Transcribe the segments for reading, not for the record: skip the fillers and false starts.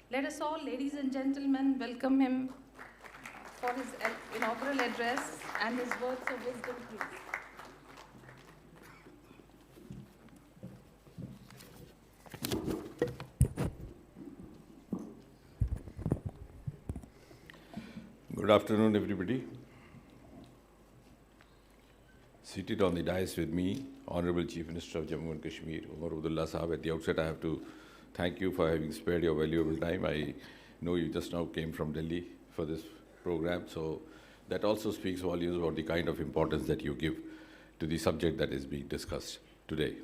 Let us all, ladies and gentlemen, welcome him for his inaugural address and his words of wisdom, please. Good afternoon, everybody. Seated on the dais with me, Honorable Chief Minister of Jammu and Kashmir, Umar Abdullah Sahab. At the outset, I have to thank you for having spared your valuable time. I know you just now came from Delhi for this program, so that also speaks volumes about the kind of importance that you give to the subject that is being discussed today.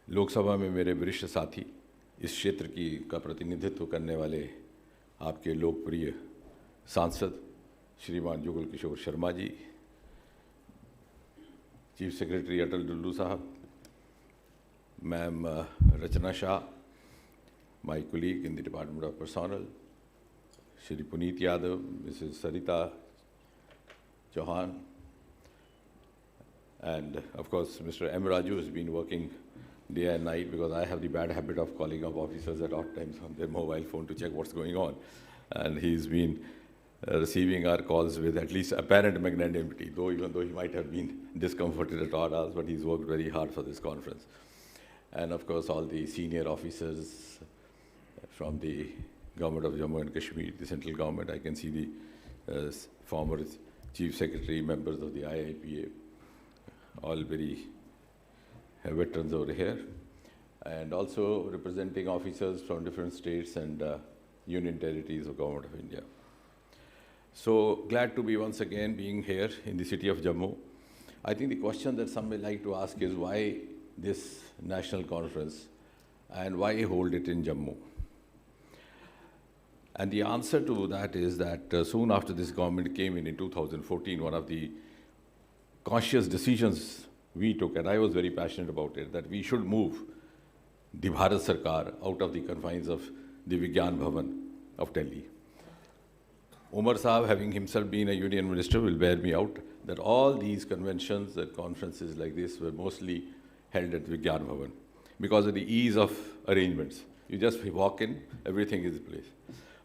Lok Sabha में मेरे वरिष्ठ साथी, इस क्षेत्र की का प्रतिनिधित्व करने वाले आपके लोकप्रिय सांसद श्रीमान जुगल किशोर शर्मा जी, चीफ सेक्रेटरी अटल डुल्लू साहब, ma'am Rachna Shah, my colleague in the department of personnel, Shri Puneet Yadav, Mrs Sarita Chauhan, and of course Mr. M. Raju has been working day and night, because I have the bad habit of calling up officers at odd times on their mobile phone to check what's going on. And he's been receiving our calls with at least apparent magnanimity, even though he might have been discomforted at odd hours, but he's worked very hard for this conference. And of course, all the senior officers from the government of Jammu and Kashmir, the central government. I can see the former chief secretary, members of the IIPA, all very veterans over here, and also representing officers from different states and union territories of Government of India. So glad to be once again being here in the city of Jammu. I think the question that some may like to ask is why this national conference and why hold it in Jammu? And the answer to that is that soon after this government came in 2014, one of the conscious decisions we took, and I was very passionate about it, that we should move the Bharat Sarkar out of the confines of the Vigyan Bhavan of Delhi. Umar Sahab, having himself been a union minister, will bear me out that all these conventions and conferences like this were mostly held at Vigyan Bhavan because of the ease of arrangements. You just walk in, everything is in place.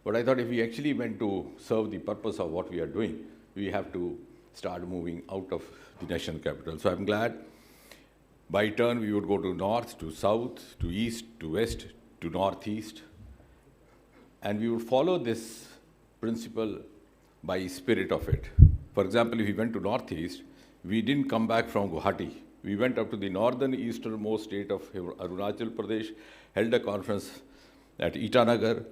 But I thought if we actually meant to serve the purpose of what we are doing, we have to start moving out of the national capital. So I'm glad by turn we would go to north, to south, to east, to west, to northeast, and we would follow this principle by spirit of it. For example, if we went to northeast, we didn't come back from Guwahati. We went up to the northern easternmost state of Arunachal Pradesh, held a conference at Itanagar,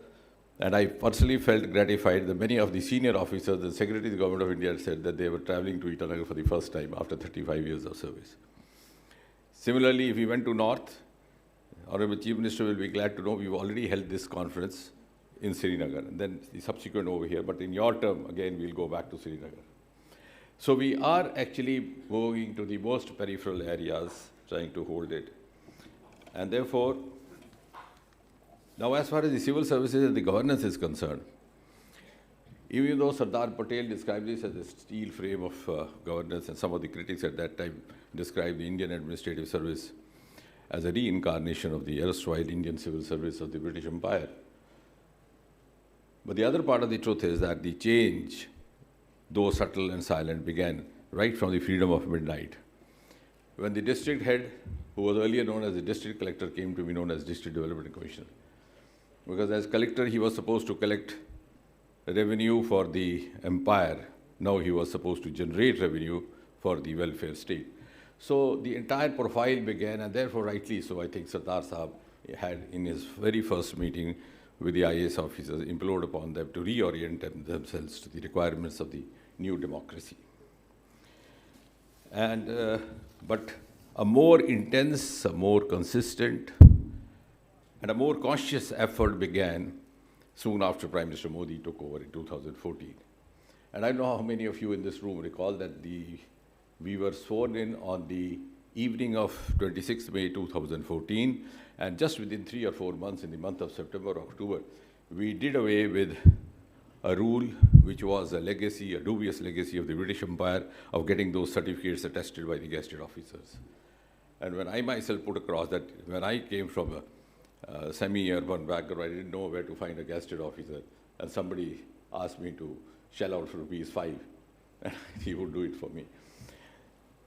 and I personally felt gratified that many of the senior officers, the Secretary of the Government of India, said that they were traveling to Itanagar for the first time after 35 years of service. Similarly, if we went to north, Honorable Chief Minister will be glad to know we've already held this conference in Srinagar, and then the subsequent over here, but in your term, again, we'll go back to Srinagar. So we are actually moving to the most peripheral areas, trying to hold it. And therefore, now as far as the civil services and the governance is concerned, even though Sardar Patel described this as a steel frame of governance, and some of the critics at that time described the Indian administrative service as a reincarnation of the erstwhile Indian civil service of the British Empire. But the other part of the truth is that the change, though subtle and silent, began right from the freedom of midnight, when the district head, who was earlier known as the district collector, came to be known as District Development Commissioner. Because as collector, he was supposed to collect revenue for the empire. Now he was supposed to generate revenue for the welfare state. So the entire profile began, and therefore rightly so, I think Sardar Sahab had in his very first meeting with the IAS officers implored upon them to reorient themselves to the requirements of the new democracy. And, but a more intense, a more consistent, and a more conscious effort began soon after Prime Minister Modi took over in 2014. And I don't know how many of you in this room recall that we were sworn in on the evening of 26th May 2014, and just within 3 or 4 months, in the month of September or October, we did away with a rule which was a legacy, a dubious legacy of the British Empire, of getting those certificates attested by the gazetted officers. And when I myself put across that when I came from semi-urban background. I didn't know where to find a gazetted officer. And somebody asked me to shell out for ₹5. And he would do it for me.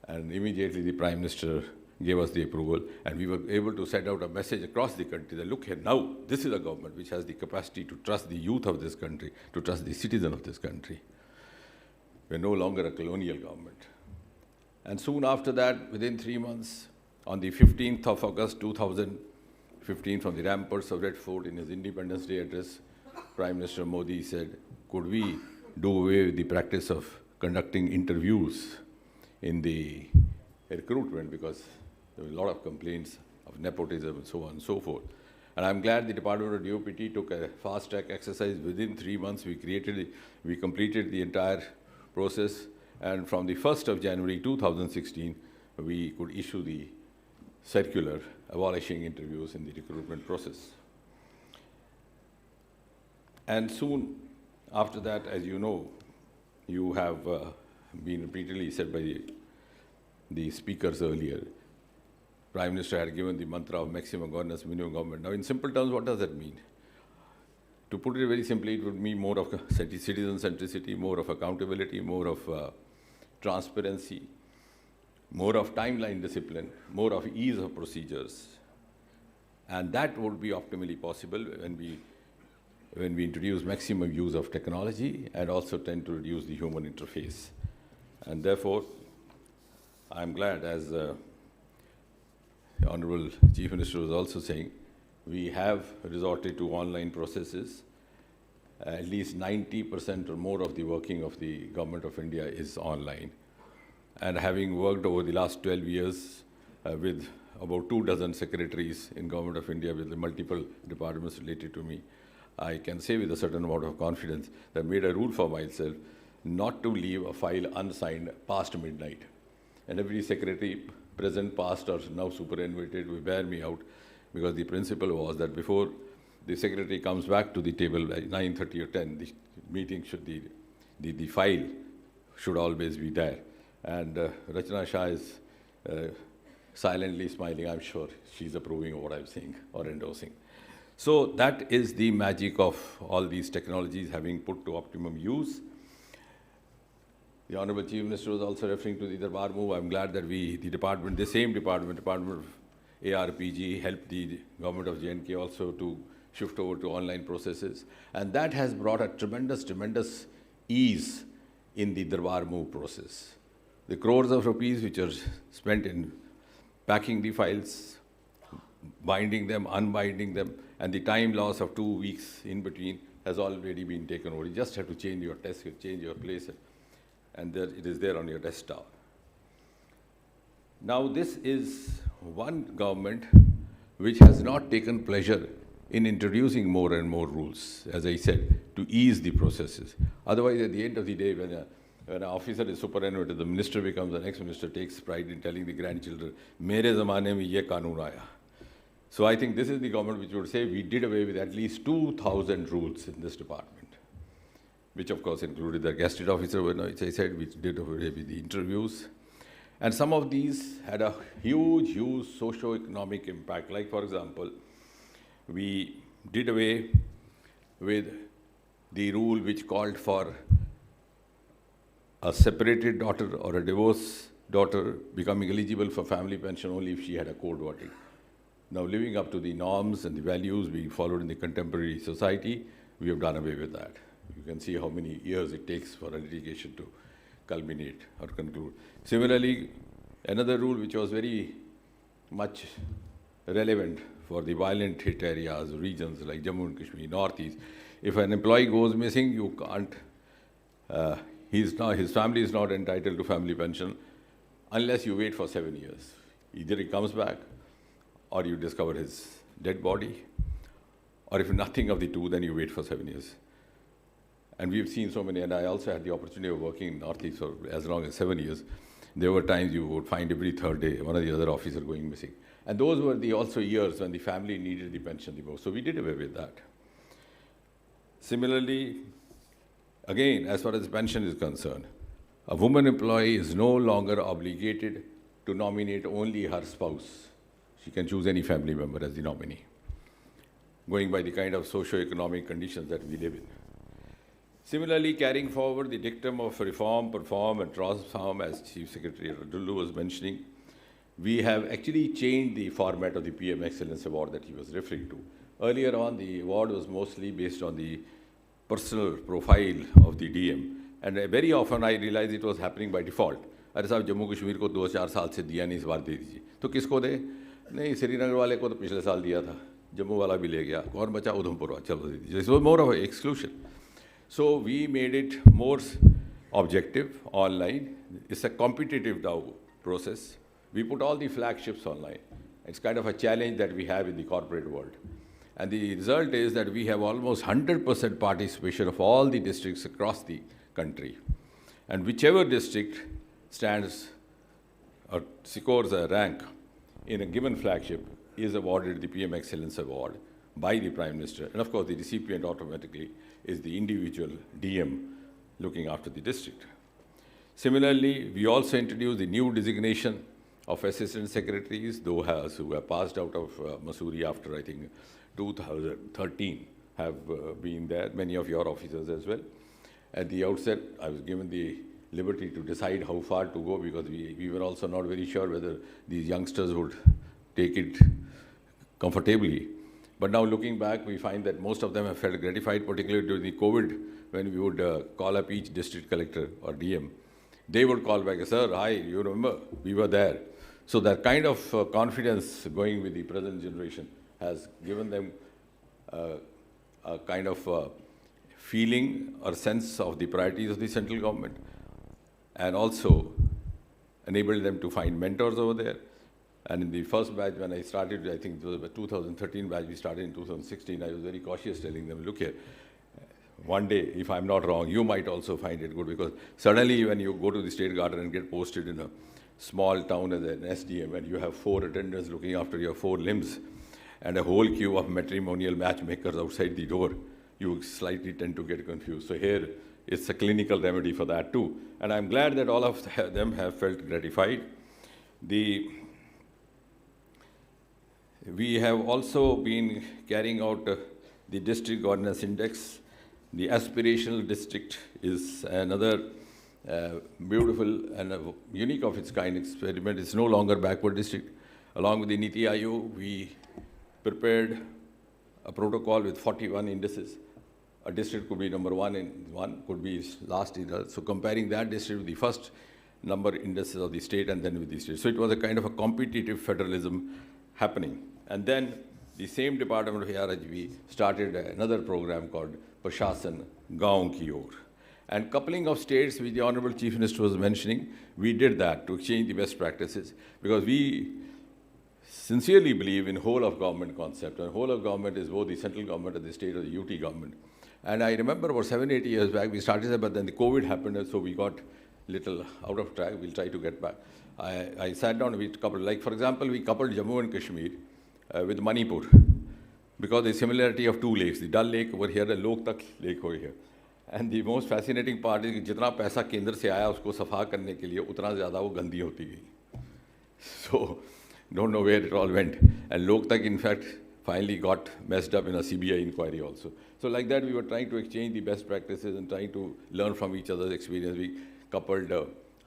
And immediately the Prime Minister gave us the approval, and we were able to send out a message across the country that, look here, now this is a government which has the capacity to trust the youth of this country, to trust the citizen of this country. We're no longer a colonial government. And soon after that, within 3 months, on the 15th of August 2015, from the ramparts of Red Fort, in his Independence Day address, Prime Minister Modi said, could we do away with the practice of conducting interviews in the recruitment, because there were a lot of complaints of nepotism and so on and so forth. And I'm glad the Department of DOPT took a fast-track exercise. Within 3 months, we completed the entire process, and from the 1st of January 2016, we could issue the circular abolishing interviews in the recruitment process. And soon after that, as you know, you have been repeatedly said by the speakers earlier, Prime Minister had given the mantra of maximum governance, minimum government. Now, in simple terms, what does that mean? To put it very simply, it would mean more of citizen centricity, more of accountability, more of transparency, more of timeline discipline, more of ease of procedures. And that would be optimally possible when we introduce maximum use of technology and also tend to reduce the human interface. And therefore, I'm glad, as the Honorable Chief Minister was also saying, we have resorted to online processes. At least 90% or more of the working of the Government of India is online. And having worked over the last 12 years with about 24 secretaries in Government of India with the multiple departments related to me, I can say with a certain amount of confidence that I made a rule for myself not to leave a file unsigned past midnight. And every secretary, present, past, or now superannuated, will bear me out, because the principle was that before the secretary comes back to the table at 9:30 or 10, the meeting should, the file should always be there. And Rachna Shah is silently smiling. I'm sure she's approving of what I'm saying or endorsing. So that is the magic of all these technologies having put to optimum use. The Honorable Chief Minister was also referring to the Darbar move. I'm glad that the same department of ARPG, helped the government of J&K also to shift over to online processes. And that has brought a tremendous ease in the Darbar move process. The crores of rupees which are spent in packing the files, binding them, unbinding them, and the time loss of 2 weeks in between has already been taken over. You just have to change your desk, change your place, and there, it is there on your desktop. Now, this is one government which has not taken pleasure in introducing more and more rules, as I said, to ease the processes. Otherwise, at the end of the day, when an officer is superannuated, the minister becomes, the next minister takes pride in telling the grandchildren, "Mere zamane mein ye kaanoon aaya." So I think this is the government which would say we did away with at least 2,000 rules in this department, which of course included the gazetted officer, which I said, which did away with the interviews. And some of these had a huge socio-economic impact. Like, for example, we did away with the rule which called for a separated daughter or a divorced daughter becoming eligible for family pension only if she had a court verdict. Now, living up to the norms and the values being followed in the contemporary society, we have done away with that. You can see how many years it takes for a litigation to culminate or conclude. Similarly, another rule which was very much relevant for the violent hit areas, regions like Jammu and Kashmir, Northeast, if an employee goes missing, you can't, his family is not entitled to family pension unless you wait for 7 years. Either he comes back, or you discover his dead body, or if nothing of the two, then you wait for 7 years. And we've seen so many, and I also had the opportunity of working in Northeast for as long as 7 years. There were times you would find every third day one of the other officers going missing. And those were the also years when the family needed the pension the most. So we did away with that. Similarly, again, as far as pension is concerned, a woman employee is no longer obligated to nominate only her spouse. She can choose any family member as the nominee. going by the kind of socio-economic conditions that we live in. Similarly, carrying forward the dictum of reform, perform, and transform, as Chief Secretary Dullu was mentioning, we have actually changed the format of the PM Excellence Award that he was referring to. Earlier on, the award was mostly based on the personal profile of the DM, and very often I realized it was happening by default. अरे साहब जम्मू कश्मीर को 2-4 साल से दिया नहीं, इस बार दे दीजिए. तो किसको दे? नहीं, श्रीनगर वाले को तो पिछले साल दिया था, जम्मू वाला भी ले गया, कौन बचा? उधमपुर वाला, चलो दे दीजिए. This was more of an exclusion. So we made it more objective online. It's a competitive now process. We put all the flagships online. It's kind of a challenge that we have in the corporate world. And the result is that we have almost 100% participation of all the districts across the country. And whichever district stands or scores a rank in a given flagship is awarded the PM Excellence Award by the Prime Minister. And of course, the recipient automatically is the individual DM looking after the district. Similarly, we also introduced the new designation of assistant secretaries, those who have passed out of Mussoorie after, I think, 2013 have been there, many of your officers as well. At the outset, I was given the liberty to decide how far to go because we were also not very sure whether these youngsters would take it comfortably. But now looking back, we find that most of them have felt gratified, particularly during the COVID, when we would call up each district collector or DM. They would call back, sir, hi, you remember, we were there. So that kind of confidence going with the present generation has given them a kind of feeling or sense of the priorities of the central government, and also enabled them to find mentors over there. And in the first batch, when I started, I think it was a 2013 batch, we started in 2016, I was very cautious telling them, look here, one day, if I'm not wrong, you might also find it good, because suddenly when you go to the State Garden and get posted in a small town as an SDM, and you have 4 attendants looking after your 4 limbs, and a whole queue of matrimonial matchmakers outside the door, you slightly tend to get confused. So here, it's a clinical remedy for that too. And I'm glad that all of them have felt gratified. We have also been carrying out the District Governance Index. The aspirational district is another beautiful and unique of its kind experiment. It's no longer backward district. Along with the Niti Aayog, we prepared a protocol with 41 indices. A district could be number 1 in one, could be last result. So comparing that district with the first number indices of the state and then with the state. So it was a kind of a competitive federalism happening. And then the same Department of ARHB started another program called Prashasan Gaon Ki Or. And coupling of states, which the Honorable Chief Minister was mentioning, we did that to exchange the best practices, because we sincerely believe in whole of government concept. And whole of government is both the central government and the state or the UT government. And I remember about 7-8 years back, we started that, but then the COVID happened, and so we got little out of track. We'll try to get back. I sat down with a couple, like for example, we coupled Jammu and Kashmir with Manipur, because the similarity of 2 lakes, the Dal Lake over here, the Loktak Lake over here. And the most fascinating part is कि जितना पैसा केंद्र से आया उसको सफा करने के लिए उतना ज़्यादा वो गंदी होती गई. So, don't know where it all went. And Loktak, in fact, finally got messed up in a CBI inquiry also. So like that, we were trying to exchange the best practices and trying to learn from each other's experience. We coupled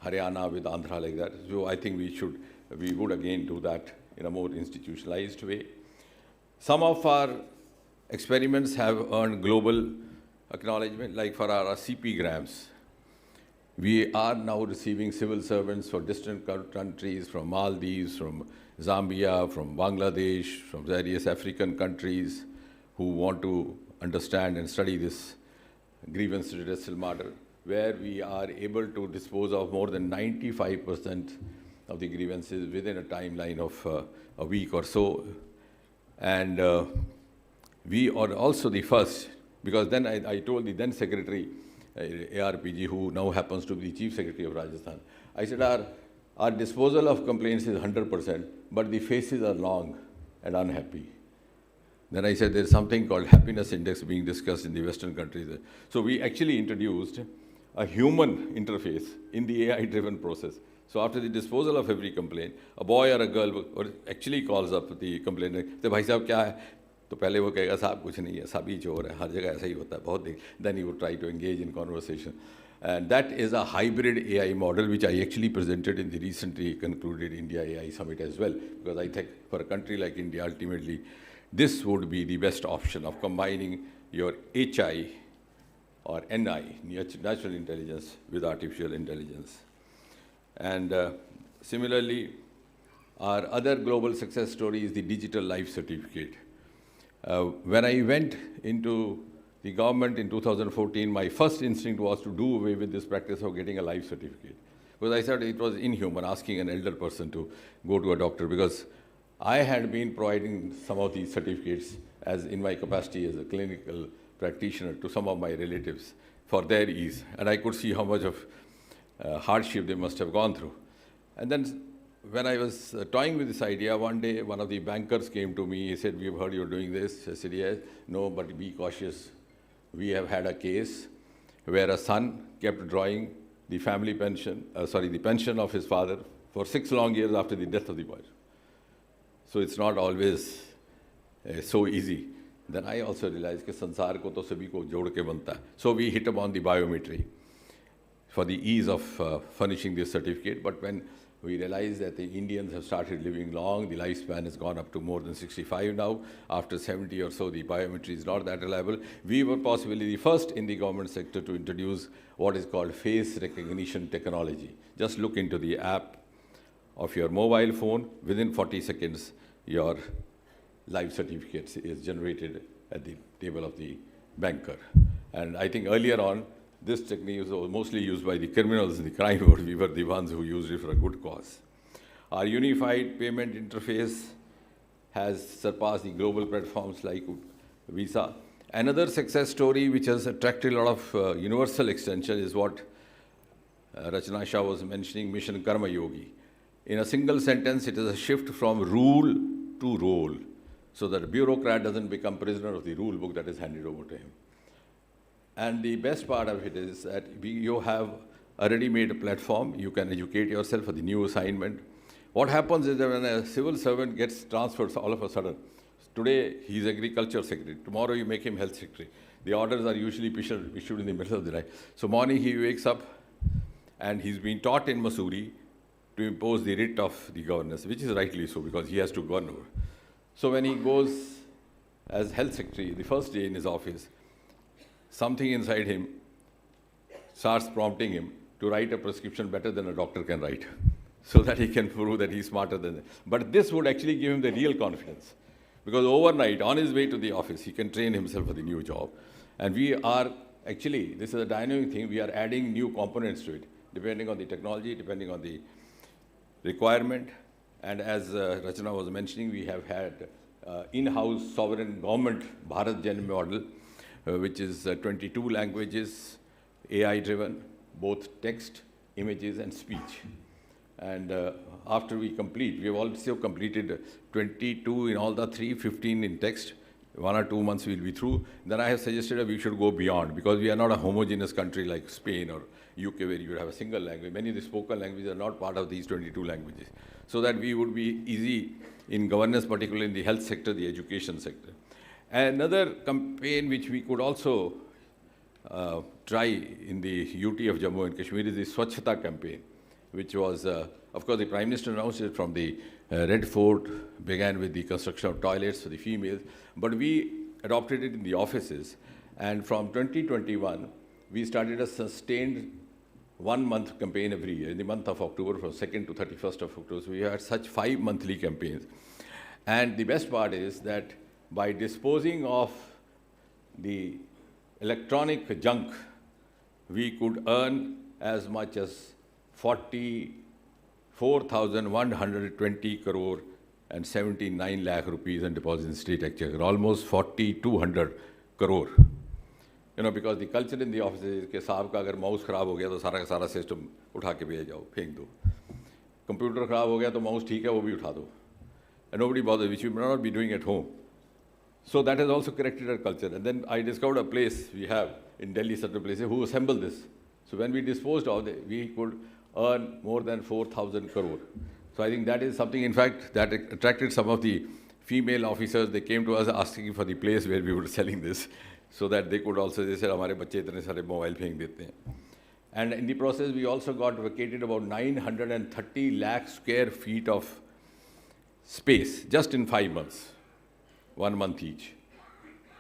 Haryana with Andhra like that. So I think we would again do that in a more institutionalized way. Some of our experiments have earned global acknowledgement, like for our CP grams. We are now receiving civil servants for distant countries, from Maldives, from Zambia, from Bangladesh, from various African countries, who want to understand and study this grievance redressal matter, where we are able to dispose of more than 95% of the grievances within a timeline of a week or so. And we are also the first, because then I told the then Secretary, ARPG, who now happens to be the Chief Secretary of Rajasthan, I said, our disposal of complaints is 100%, but the faces are long and unhappy. Then I said, there's something called happiness index being discussed in the Western countries. So we actually introduced a human interface in the AI-driven process. So after the disposal of every complaint, a boy or a girl actually calls up the complainant, says, "Bhai sahab, kya hai?" तो पहले वो कहेगा साहब कुछ नहीं है, सभी चोर है, हर जगह ऐसा ही होता है, बहुत देख. Then he would try to engage in conversation. And that is a hybrid AI model, which I actually presented in the recently concluded India AI Summit as well, because I think for a country like India, ultimately, this would be the best option of combining your HI or NI, natural intelligence, with artificial intelligence. And similarly, our other global success story is the digital life certificate. When I went into the government in 2014, my first instinct was to do away with this practice of getting a life certificate. Because I thought it was inhuman asking an elder person to go to a doctor, because I had been providing some of these certificates as in my capacity as a clinical practitioner to some of my relatives for their ease. And I could see how much of hardship they must have gone through. And then when I was toying with this idea, one day one of the bankers came to me. He said, "We've heard you're doing this." I said, "Yes." "No, but be cautious. We have had a case where a son kept drawing the family pension, the pension of his father for 6 long years after the death of the boy. So it's not always so easy." Then I also realized that sansar ko to sabhi ko jod ke banta hai. So we hit upon the biometry for the ease of furnishing this certificate. But when we realized that the Indians have started living long, the lifespan has gone up to more than 65 now. After 70 or so, the biometry is not that reliable. We were possibly the first in the government sector to introduce what is called face recognition technology. Just look into the app of your mobile phone. Within 40 seconds, your life certificate is generated at the table of the banker. And I think earlier on, this technique was mostly used by the criminals in the crime world. We were the ones who used it for a good cause. Our unified payment interface has surpassed the global platforms like Visa. Another success story which has attracted a lot of universal extension is what Rachna Shah was mentioning, Mission Karma Yogi. In a single sentence, it is a shift from rule to role, so that a bureaucrat doesn't become prisoner of the rule book that is handed over to him. And the best part of it is that you have a ready-made platform. You can educate yourself for the new assignment. What happens is that when a civil servant gets transferred all of a sudden, today he's agriculture secretary, tomorrow you make him health secretary. The orders are usually issued in the middle of the night. So morning he wakes up and he's been taught in Mussoorie to impose the writ of the governors, which is rightly so because he has to govern over. So when he goes as health secretary, the first day in his office, something inside him starts prompting him to write a prescription better than a doctor can write, so that he can prove that he's smarter than them. But this would actually give him the real confidence, because overnight, on his way to the office, he can train himself for the new job. And we are actually, this is a dynamic thing, we are adding new components to it, depending on the technology, depending on the requirement. And as Rachna was mentioning, we have had in-house sovereign government Bharat Gen model, which is 22 languages, AI-driven, both text, images, and speech. And after we complete, we have also completed 22 in all the 15 in text. 1 or 2 months we'll be through. Then I have suggested that we should go beyond, because we are not a homogeneous country like Spain or UK, where you have a single language. Many of the spoken languages are not part of these 22 languages. So that we would be easy in governance, particularly in the health sector, the education sector. Another campaign which we could also try in the UT of Jammu and Kashmir is the Swachhata campaign, which was, of course, the Prime Minister announced it from the Red Fort, began with the construction of toilets for the females, but we adopted it in the offices. And from 2021, we started a sustained 1-month campaign every year, in the month of October, from 2nd to 31st of October. So we had such 5 monthly campaigns. And the best part is that by disposing of the electronic junk, we could earn as much as 44,120 crore and 79 lakh rupees in deposits in state exchequer, almost 4,200 crore. You know, because the culture in the office is कि साहब का अगर mouse खराब हो गया तो सारा का सारा सिस्टम उठा के भेज जाओ, फेंक दो. कंप्यूटर खराब हो गया तो माउस ठीक है वो भी उठा दो. And nobody bothers, which we may not be doing at home. So that has also corrected our culture. And then I discovered a place we have in Delhi, certain places, who assemble this. So when we disposed of it, we could earn more than 4,000 crore. So I think that is something, in fact, that attracted some of the female officers, they came to us asking for the place where we were selling this, so that they could also, they said, "Hamare bacche itne sare mobile pheng dete hain." And in the process, we also got vacated about 930 lakh square feet of space just in 5 months, 1 month each,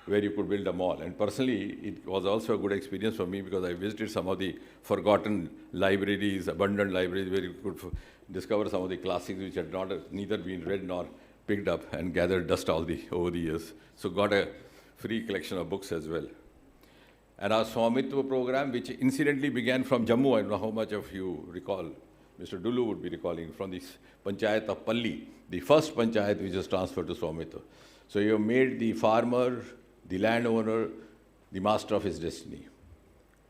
where you could build a mall. And personally, it was also a good experience for me because I visited some of the forgotten libraries, abandoned libraries, where you could discover some of the classics which had neither been read nor picked up, and gathered dust over the years. So got a free collection of books as well. And our Swamitva program, which incidentally began from Jammu, I don't know how much of you recall, Mr. Dulu would be recalling, from the Panchayat of Palli, the first Panchayat which was transferred to Swamitva. So you have made the farmer, the landowner, the master of his destiny.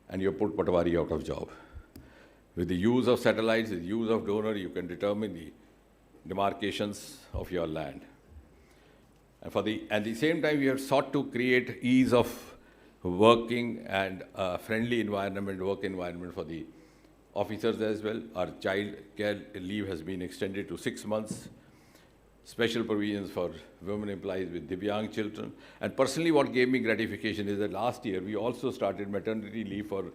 And you put Patwari out of job. With the use of satellites, with the use of donor, you can determine the demarcations of your land. And at the same time, we have sought to create ease of working and a friendly environment, work environment for the officers as well. Our child care leave has been extended to 6 months. Special provisions for women employees with Divyang children. And personally, what gave me gratification is that last year, we also started maternity leave for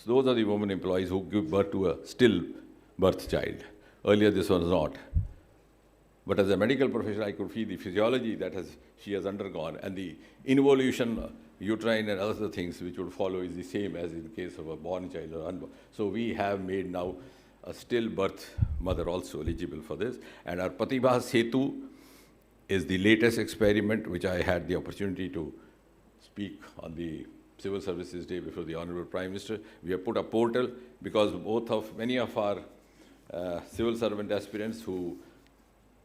those are the women employees who give birth to a still-birth child. Earlier, this was not. But as a medical professional, I could feel the physiology that she has undergone, and the involution, uterine and other things which would follow is the same as in the case of a born child or unborn. So we have made now a stillbirth mother also eligible for this. And our Pratibha Setu is the latest experiment which I had the opportunity to speak on the Civil Services Day before the Honorable Prime Minister. We have put a portal because many of our civil servant aspirants who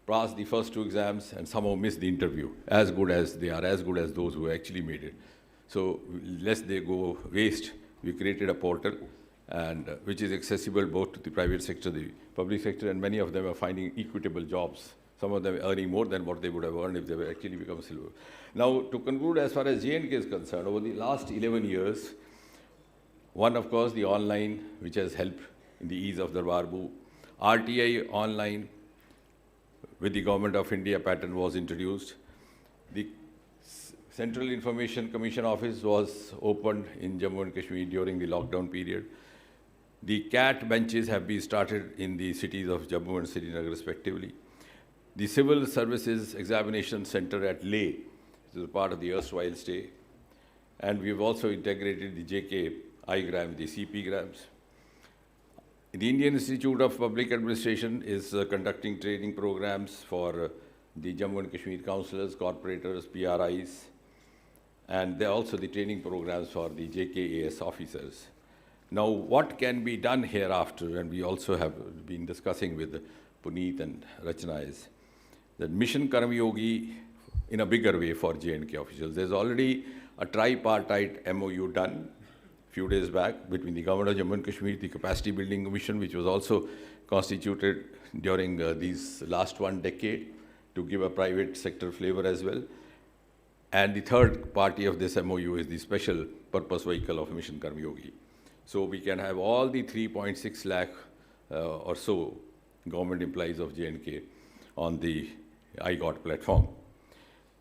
passed the first 2 exams and somehow missed the interview, as good as those who actually made it. So lest they go waste, we created a portal and which is accessible both to the private sector, the public sector, and many of them are finding equitable jobs. Some of them earning more than what they would have earned if they were actually become silver. Now, to conclude, as far as J&K is concerned, over the last 11 years, one, of course, the online, which has helped in the ease of the Darbarbu. RTI online, with the Government of India pattern, was introduced. The Central Information Commission Office was opened in Jammu and Kashmir during the lockdown period. The CAT benches have been started in the cities of Jammu and Srinagar respectively. The Civil Services Examination Center at Leh is a part of the erstwhile stay. And we've also integrated the JK I-gram, the CP grams. The Indian Institute of Public Administration is conducting training programs for the Jammu and Kashmir councillors, corporators, PRIs, and there are also the training programs for the JKAS officers. Now, what can be done hereafter, and we also have been discussing with Puneet and Rachna, is that Mission Karmyogi in a bigger way for J&K officials. There's already a tripartite MOU done a few days back between the Government of Jammu and Kashmir, the Capacity Building Commission, which was also constituted during these last 1 decade to give a private sector flavor as well. And the third party of this MOU is the special purpose vehicle of Mission Karmyogi. So we can have all the 3.6 lakh or so government employees of J&K on the IGOT platform.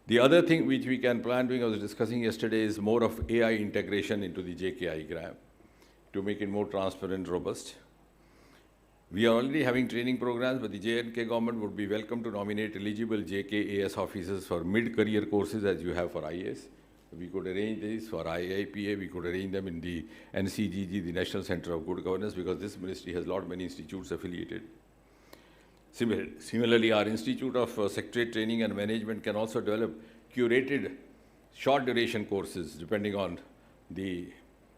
The other thing which we can plan doing, I was discussing yesterday, is more of AI integration into the JK I-gram to make it more transparent, robust. We are already having training programs, but the J&K government would be welcome to nominate eligible JKAS officers for mid-career courses as you have for IAS. We could arrange this for IIPA, we could arrange them in the NCGG, the National Center of Good Governance, because this ministry has many institutes affiliated. Similarly, our Institute of Secretariat Training and Management can also develop curated short duration courses depending on the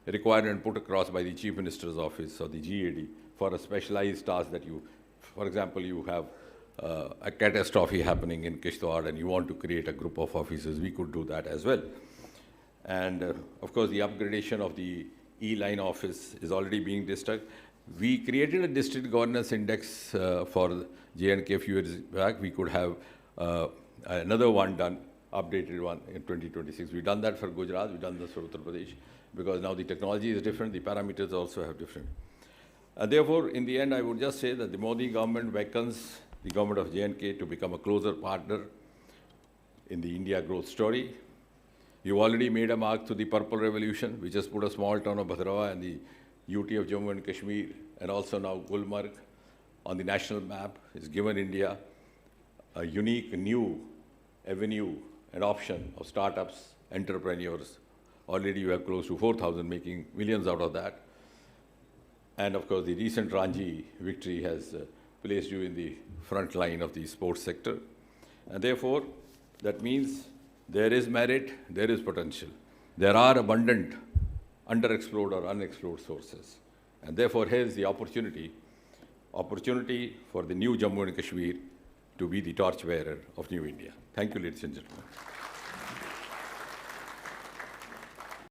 requirement put across by the Chief Minister's Office or the GAD for a specialized task that you, for example, you have a catastrophe happening in Kishtwar and you want to create a group of officers, we could do that as well. And of course, the upgradation of the E-line office is already being discussed. We created a district governance index for J&K a few years back. We could have another one done, updated one in 2026. We've done that for Gujarat, we've done this for Uttar Pradesh, because now the technology is different, the parameters also have different. Therefore, in the end, I would just say that the Modi government beckons the government of J&K to become a closer partner in the India growth story. You already made a mark through the Purple Revolution, which has put a small town of Bhadrawa and the UT of Jammu and Kashmir, and also now Gulmarg on the national map. It's given India a unique new avenue and option of startups, entrepreneurs. Already you have close to 4,000, making millions out of that. And of course, the recent Ranji victory has placed you in the front line of the sports sector. And therefore, that means there is merit, there is potential. There are abundant underexplored or unexplored sources. And therefore, here's the opportunity for the new Jammu and Kashmir to be the torchbearer of New India. Thank you, ladies and gentlemen.